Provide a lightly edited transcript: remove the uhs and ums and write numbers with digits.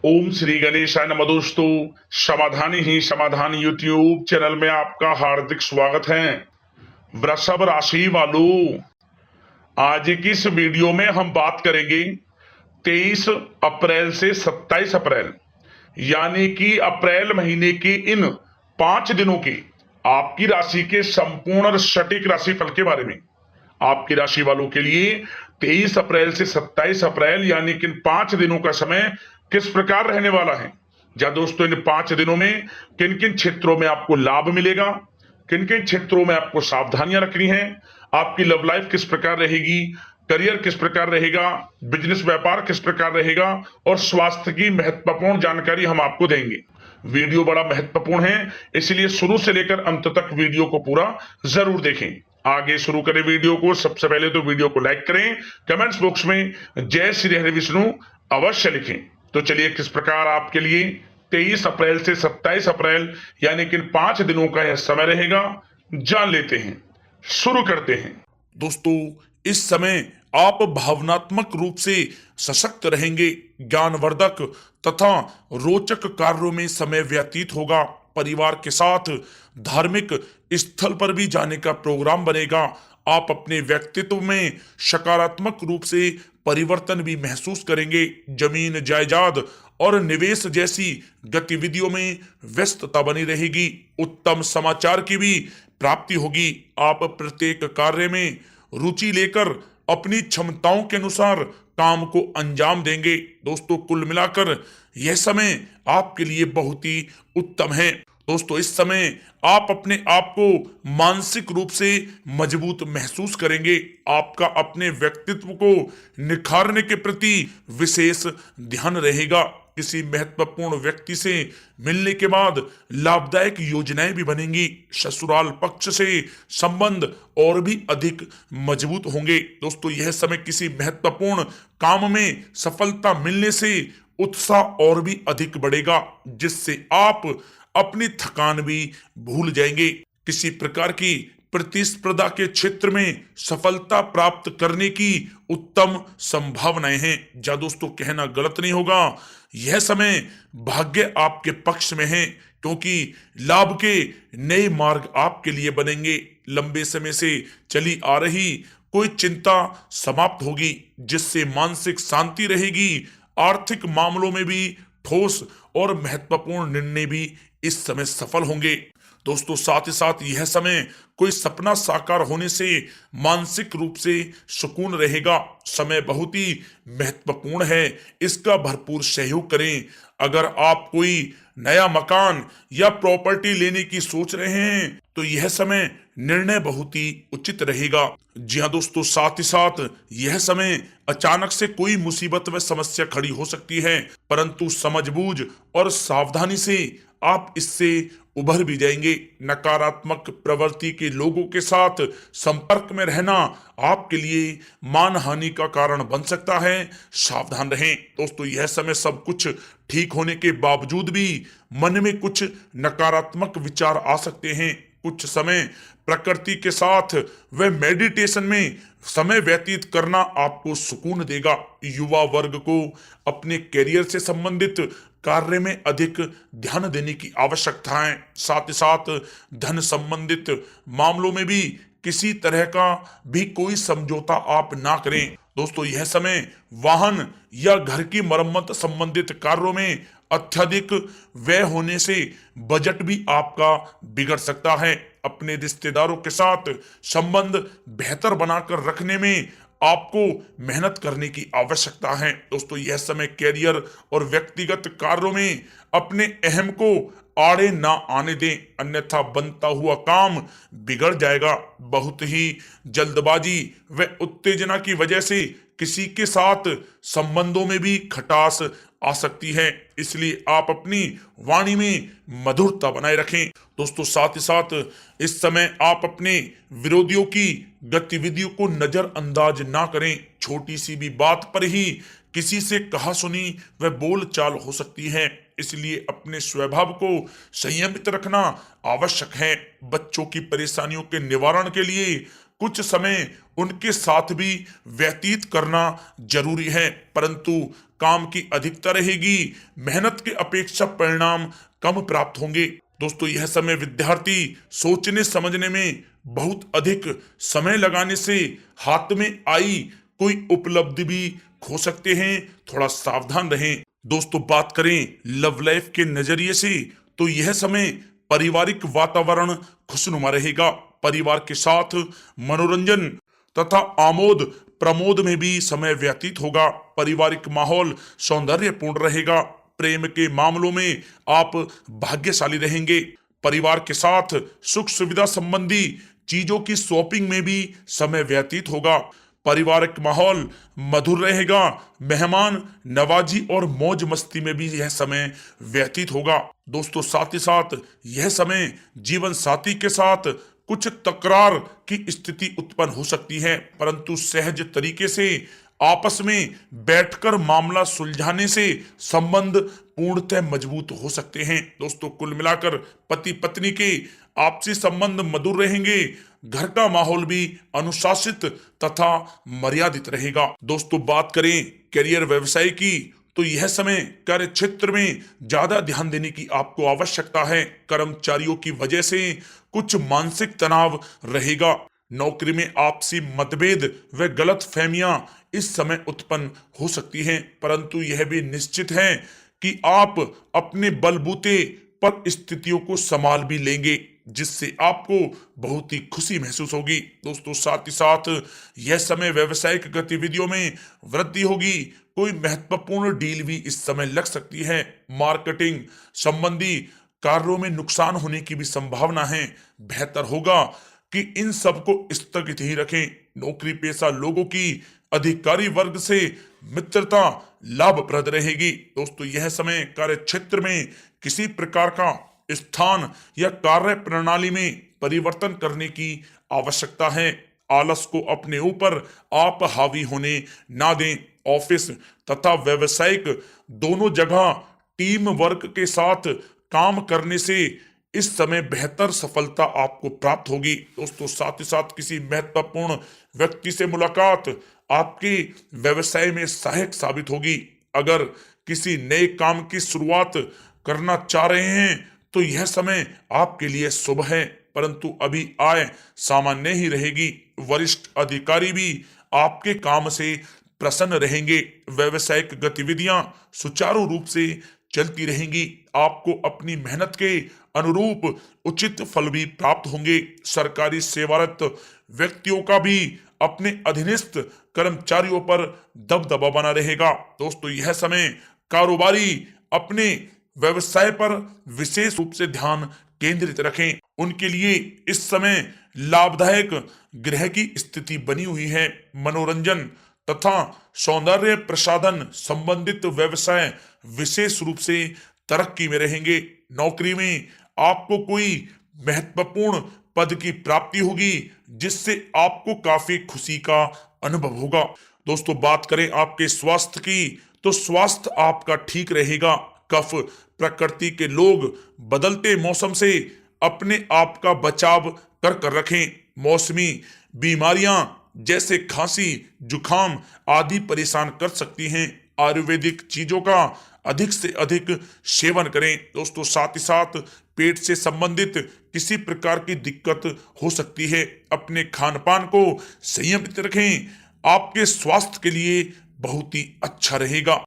ओम श्री गणेशाय नमः। दोस्तों, समाधान ही समाधान यूट्यूब चैनल में आपका हार्दिक स्वागत है। वृषभ राशि वालों, आज की इस वीडियो में हम बात करेंगे 23 अप्रैल से 27 अप्रैल यानी कि अप्रैल महीने के इन 5 दिनों के आपकी राशि के संपूर्ण और सटीक राशिफल के बारे में। आपकी राशि वालों के लिए 23 अप्रैल से 27 अप्रैल यानी कि इन 5 दिनों का समय किस प्रकार रहने वाला है। या दोस्तों, इन 5 दिनों में किन किन क्षेत्रों में आपको लाभ मिलेगा, किन किन क्षेत्रों में आपको सावधानियां रखनी है, आपकी लव लाइफ किस प्रकार रहेगी, करियर किस प्रकार रहेगा, बिजनेस व्यापार किस प्रकार रहेगा और स्वास्थ्य की महत्वपूर्ण जानकारी हम आपको देंगे। वीडियो बड़ा महत्वपूर्ण है, इसलिए शुरू से लेकर अंत तक वीडियो को पूरा जरूर देखें। आगे शुरू करें वीडियो को। सबसे पहले तो वीडियो को लाइक करें, कमेंट्स बॉक्स में जय श्री हरि विष्णु अवश्य लिखें। तो चलिए, किस प्रकार आपके लिए 23 अप्रैल से 27 अप्रैल यानी कि 5 दिनों का यह समय रहेगा, जान लेते हैं। शुरू करते हैं। दोस्तों, इस समय आप भावनात्मक रूप से सशक्त रहेंगे। ज्ञानवर्धक तथा रोचक कार्यों में समय व्यतीत होगा। परिवार के साथ धार्मिक स्थल पर भी जाने का प्रोग्राम बनेगा। आप अपने व्यक्तित्व में सकारात्मक रूप से परिवर्तन भी महसूस करेंगे। जमीन जायदाद और निवेश जैसी गतिविधियों में व्यस्तता बनी रहेगी। उत्तम समाचार की भी प्राप्ति होगी। आप प्रत्येक कार्य में रुचि लेकर अपनी क्षमताओं के अनुसार काम को अंजाम देंगे। दोस्तों, कुल मिलाकर यह समय आपके लिए बहुत ही उत्तम है। दोस्तों, इस समय आप अपने आप को मानसिक रूप से मजबूत महसूस करेंगे। आपका अपने व्यक्तित्व को निखारने के प्रति विशेष ध्यान रहेगा। किसी महत्वपूर्ण व्यक्ति से मिलने के बाद लाभदायक योजनाएं भी बनेंगी। ससुराल पक्ष से संबंध और भी अधिक मजबूत होंगे। दोस्तों, यह समय किसी महत्वपूर्ण काम में सफलता मिलने से उत्साह और भी अधिक बढ़ेगा, जिससे आप अपनी थकान भी भूल जाएंगे। किसी प्रकार की प्रतिस्पर्धा के क्षेत्र में सफलता प्राप्त करने की उत्तम संभावनाएं हैं। जा दोस्तों, कहना गलत नहीं होगा, यह समय भाग्य आपके पक्ष में है, क्योंकि लाभ के नए मार्ग आपके लिए बनेंगे। लंबे समय से चली आ रही कोई चिंता समाप्त होगी, जिससे मानसिक शांति रहेगी। आर्थिक मामलों में भी ठोस और महत्वपूर्ण निर्णय भी इस समय सफल होंगे। दोस्तों, साथ ही साथ यह समय कोई सपना साकार होने से मानसिक रूप से सुकून रहेगा। समय बहुत ही महत्वपूर्ण है, इसका भरपूर सहयोग करें। अगर आप कोई नया मकान या प्रॉपर्टी लेने की सोच रहे हैं तो यह समय निर्णय बहुत ही उचित रहेगा। जी हाँ दोस्तों, साथ ही साथ यह समय अचानक से कोई मुसीबत व समस्या खड़ी हो सकती है, परंतु समझबूझ और सावधानी से आप इससे उभर भी जाएंगे। नकारात्मक प्रवृत्ति के लोगों के साथ संपर्क में रहना आपके लिए मानहानि का कारण बन सकता है, सावधान रहें। दोस्तों, यह समय सब कुछ ठीक होने के बावजूद भी मन में कुछ नकारात्मक विचार आ सकते हैं। कुछ समय प्रकृति के साथ व मेडिटेशन में समय व्यतीत करना आपको सुकून देगा। युवा वर्ग को अपने करियर से संबंधित कार्य में अधिक ध्यान देने की आवश्यकता है। साथ ही साथ धन संबंधित मामलों में भी किसी तरह का भी कोई समझौता आप ना करें। दोस्तों, यह समय वाहन या घर की मरम्मत संबंधित कार्यों में अत्यधिक व्यय होने से बजट भी आपका बिगड़ सकता है। अपने रिश्तेदारों के साथ संबंध बेहतर बनाकर रखने में आपको मेहनत करने की आवश्यकता है। दोस्तों, यह समय कैरियर और व्यक्तिगत कार्यों में अपने अहम को आड़े ना आने दें, अन्यथा बनता हुआ काम बिगड़ जाएगा। बहुत ही जल्दबाजी व उत्तेजना की वजह से किसी के साथ संबंधों में भी खटास आ सकती है, इसलिए आप अपनी वाणी में मधुरता बनाए रखें। दोस्तों, साथ ही साथ इस समय आप अपने विरोधियों की गतिविधियों को नजरअंदाज ना करें। छोटी सी भी बात पर ही किसी से कहा सुनी व बोल चाल हो सकती है, इसलिए अपने स्वभाव को संयमित रखना आवश्यक है। बच्चों की परेशानियों के निवारण के लिए कुछ समय उनके साथ भी व्यतीत करना जरूरी है, परंतु काम की अधिकता रहेगी, मेहनत के अपेक्षा परिणाम कम प्राप्त होंगे। दोस्तों, यह समय विद्यार्थी सोचने समझने में बहुत अधिक समय लगाने से हाथ में आई कोई उपलब्धि भी खो सकते हैं, थोड़ा सावधान रहें। दोस्तों, बात करें लव लाइफ के नजरिए से तो यह समय पारिवारिक वातावरण खुशनुमा रहेगा। परिवार के साथ मनोरंजन तथा आमोद प्रमोद में भी समय व्यतीत होगा। पारिवारिक माहौल सौंदर्यपूर्ण रहेगा। प्रेम के मामलों में आप भाग्यशाली रहेंगे। परिवार के साथ सुख सुविधा संबंधी चीजों की शॉपिंग में भी समय व्यतीत होगा। पारिवारिक माहौल मधुर रहेगा। मेहमान नवाजी और मौज मस्ती में भी यह समय व्यतीत होगा। दोस्तों, साथ ही साथ यह समय जीवन साथी के साथ कुछ तकरार की स्थिति उत्पन्न हो सकती है, परंतु सहज तरीके से आपस में बैठकर मामला सुलझाने से संबंध पूर्णतः मजबूत हो सकते हैं। दोस्तों, कुल मिलाकर पति पत्नी के आपसी संबंध मधुर रहेंगे। घर का माहौल भी अनुशासित तथा मर्यादित रहेगा। दोस्तों, बात करें करियर व्यवसाय की तो यह समय कार्य क्षेत्र में ज्यादा ध्यान देने की आपको आवश्यकता है। कर्मचारियों की वजह से कुछ मानसिक तनाव रहेगा। नौकरी में आपसी मतभेद व गलत फहमियां इस समय उत्पन्न हो सकती हैं, परंतु यह भी निश्चित है कि आप अपने बलबूते पर स्थितियों को संभाल भी लेंगे, जिससे आपको बहुत ही खुशी महसूस होगी। दोस्तों, साथ ही साथ यह समय व्यवसायिक गतिविधियों में वृद्धि होगी। कोई महत्वपूर्ण डील भी इस समय लग सकती है। मार्केटिंग संबंधी कार्यों में नुकसान होने की भी संभावना है। बेहतर होगा कि इन सबको स्थगित ही रखें। नौकरी पेशा लोगों की अधिकारी वर्ग से मित्रता लाभप्रद रहेगी। दोस्तों, यह समय कार्य क्षेत्र में किसी प्रकार का स्थान या कार्य प्रणाली में परिवर्तन करने की आवश्यकता है। आलस को अपने ऊपर आप हावी होने ना दें। ऑफिस तथा व्यावसायिक दोनों जगह टीम वर्क के साथ काम करने से इस समय बेहतर सफलता आपको प्राप्त होगी। दोस्तों, साथ ही साथ किसी महत्वपूर्ण व्यक्ति से मुलाकात आपके व्यवसाय में सहायक साबित होगी। अगर किसी नए काम की शुरुआत करना चाह रहे हैं तो यह समय आपके लिए शुभ है, परंतु अभी आय सामान्य ही रहेगी। वरिष्ठ अधिकारी भी आपके काम से प्रसन्न रहेंगे। व्यावसायिक गतिविधियां सुचारू रूप से चलती रहेंगी। आपको अपनी मेहनत के अनुरूप उचित फल भी प्राप्त होंगे। सरकारी सेवारत व्यक्तियों का भी अपने अधीनस्थ कर्मचारियों पर दबदबा बना रहेगा। दोस्तों, यह समय कारोबारी अपने व्यवसाय पर विशेष रूप से ध्यान केंद्रित रखें। उनके लिए इस समय लाभदायक ग्रह की स्थिति बनी हुई है। मनोरंजन तथा सौंदर्य प्रसाधन संबंधित व्यवसाय विशेष रूप से तरक्की में रहेंगे। नौकरी में आपको कोई महत्वपूर्ण पद की प्राप्ति होगी, जिससे आपको काफी खुशी का अनुभव होगा। दोस्तों, बात करें आपके स्वास्थ्य की तो स्वास्थ्य आपका ठीक रहेगा। कफ प्रकृति के लोग बदलते मौसम से अपने आप का बचाव कर रखें। मौसमी बीमारियां जैसे खांसी जुकाम आदि परेशान कर सकती हैं। आयुर्वेदिक चीजों का अधिक से अधिक सेवन करें। दोस्तों, साथ ही साथ पेट से संबंधित किसी प्रकार की दिक्कत हो सकती है। अपने खान पान को संयमित रखें, आपके स्वास्थ्य के लिए बहुत ही अच्छा रहेगा।